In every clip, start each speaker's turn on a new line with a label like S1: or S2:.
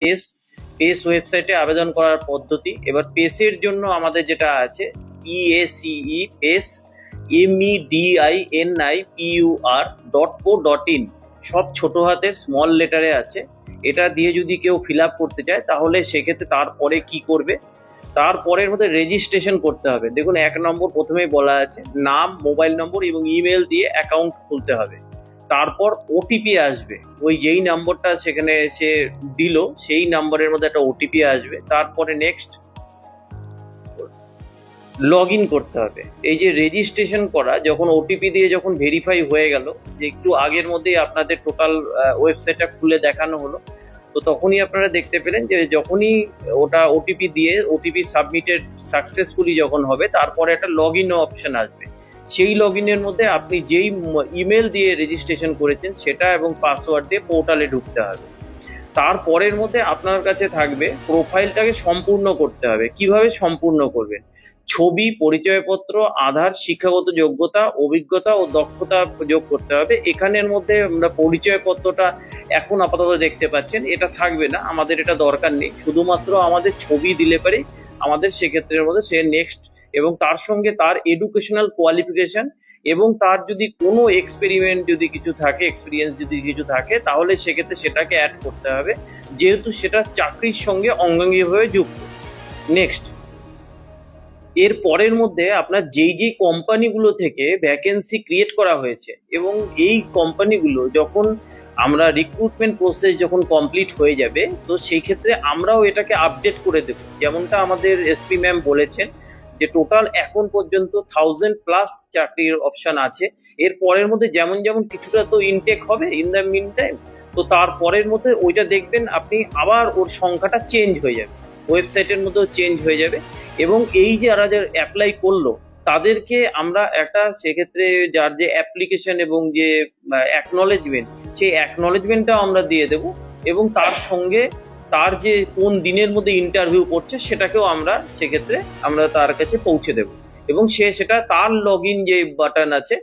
S1: Pace pace ওয়েবসাইটে আবেদন করার পদ্ধতি। এবার পেসের জন্য আমাদের যেটা আছে PACE পেস MEDINIPUR.co.in, সব ছোট হাতের স্মল লেটারে আছে। এটা দিয়ে যদি কেউ ফিল আপ করতে চায় তাহলে সেক্ষেত্রে তারপরে কি করবে, তারপরের মধ্যে রেজিস্ট্রেশন করতে হবে। দেখুন 1 নম্বর প্রথমেই বলা আছে নাম, মোবাইল নম্বর এবং ইমেল দিয়ে অ্যাকাউন্ট খুলতে হবে। তারপর ওটিপি আসবে, ওই যেই নাম্বারটা সেখানে সে দিল সেই নাম্বারের মধ্যে একটা ওটিপি আসবে। তারপরে নেক্সট লগ ইন করতে হবে। এই যে রেজিস্ট্রেশন করা, যখন ওটিপি দিয়ে যখন ভেরিফাই হয়ে গেল, যে একটু আগের মধ্যেই আপনাদের টোটাল ওয়েবসাইটটা খুলে দেখানো হলো, তো তখনই আপনারা দেখতে পেলেন যে যখনই ওটা ওটিপি দিয়ে ওটিপি সাবমিটেড সাকসেসফুলি যখন হবে, তারপরে একটা লগ ইন অপশন আসবে। সেই লগ ইনের মধ্যে আপনি যেই ইমেল দিয়ে রেজিস্ট্রেশন করেছেন সেটা এবং পাসওয়ার্ড দিয়ে পোর্টালে ঢুকতে হবে। তারপরের মধ্যে আপনার কাছে থাকবে প্রোফাইলটাকে সম্পূর্ণ করতে হবে। কিভাবে সম্পূর্ণ করবেন? ছবি, পরিচয়পত্র, আধার, শিক্ষাগত যোগ্যতা, অভিজ্ঞতা ও দক্ষতা যোগ করতে হবে। এখানের মধ্যে আমরা পরিচয়পত্রটা এখন আপাতত দেখতে পাচ্ছেন, এটা থাকবে না, আমাদের এটা দরকার নেই। শুধুমাত্র আমাদের ছবি দিলে পারে আমাদের সেক্ষেত্রের মধ্যে সে নেক্সট, এবং তার সঙ্গে তার এডুকেশনাল কোয়ালিফিকেশন এবং তার যদি কোনো এক্সপেরিমেন্ট যদি কিছু থাকে, এক্সপিরিয়েন্স যদি কিছু থাকে, তাহলে সেক্ষেত্রে সেটাকে অ্যাড করতে হবে, যেহেতু সেটা চাকরির সঙ্গে অঙ্গাঙ্গিভাবে যুক্ত। নেক্সট, এর পরের মধ্যে আপনার যেই কোম্পানিগুলো থেকে ভ্যাকেন্সি ক্রিয়েট করা হয়েছে, এবং এই কোম্পানিগুলো যখন আমরা রিক্রুটমেন্ট প্রসেস যখন কমপ্লিট হয়ে যাবে, তো সেই ক্ষেত্রে আমরাও এটাকে আপডেট করে দেব। যেমনটা আমাদের এসপি ম্যাম বলেছেন যে টোটাল এখন পর্যন্ত 1000+ চাকরির অপশন আছে। এর পরের মধ্যে যেমন যেমন কিছুটা তো ইনটেক হবে ইন দ্য মিন টাইম, তো তারপরের মধ্যে ওইটা দেখবেন আপনি আবার ওর সংখ্যাটা চেঞ্জ হয়ে যাবে, ওয়েবসাইটের মধ্যেও চেঞ্জ হয়ে যাবে। এবং এই যে যারা অ্যাপ্লাই করলো তাদেরকে আমরা একটা সেক্ষেত্রে যার যে অ্যাপ্লিকেশন এবং যে অ্যাকনলেজমেন্ট, সেই অ্যাকনলেজমেন্টটাও আমরা দিয়ে দেব, এবং তার সঙ্গে তার যে কোন দিনের মধ্যে ইন্টারভিউ করছে সেটাকেও আমরা সেক্ষেত্রে আমরা তার কাছে পৌঁছে দেব। এবং সে সেটা তার লগ ইন যে বাটন আছে,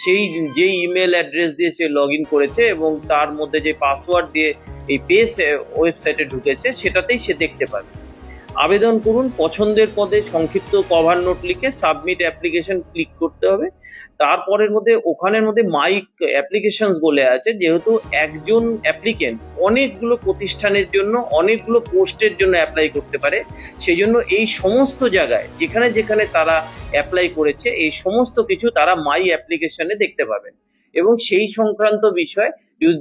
S1: সেই যে ইমেল অ্যাড্রেস দিয়ে সে লগ ইন করেছে এবং তার মধ্যে যে পাসওয়ার্ড দিয়ে এই পেস ওয়েবসাইটে ঢুকেছে সেটাতেই সে দেখতে পাবে। আবেদন করুন, পছন্দের পদে সংক্ষিপ্ত কভার নোট লিখে সাবমিট অ্যাপ্লিকেশন ক্লিক করতে হবে। তারপরের মধ্যে ওখানের মধ্যে মাই অ্যাপ্লিকেশনস বলে আছে, যেহেতু একজন অ্যাপ্লিকেন্ট অনেকগুলো প্রতিষ্ঠানের জন্য অনেকগুলো পোস্টের জন্য অ্যাপ্লাই করতে পারে, সেই জন্য এই সমস্ত জায়গায় যেখানে যেখানে তারা অ্যাপ্লাই করেছে এই সমস্ত কিছু তারা মাই অ্যাপ্লিকেশনে দেখতে পাবেন। এবং সেই সংক্রান্ত বিষয়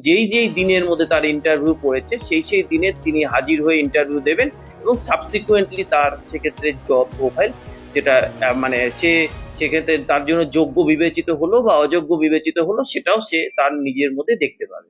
S1: যেই দিনের মধ্যে তার ইন্টারভিউ পড়েছে সেই দিনে তিনি হাজির হয়ে ইন্টারভিউ দেবেন, এবং সাবসিকুয়েন্টলি তার সেক্ষেত্রে জব প্রোফাইল যেটা মানে সে সেক্ষেত্রে তার জন্য যোগ্য বিবেচিত হলো বা অযোগ্য বিবেচিত হলো সেটাও সে তার নিজের মধ্যে দেখতে পাবে।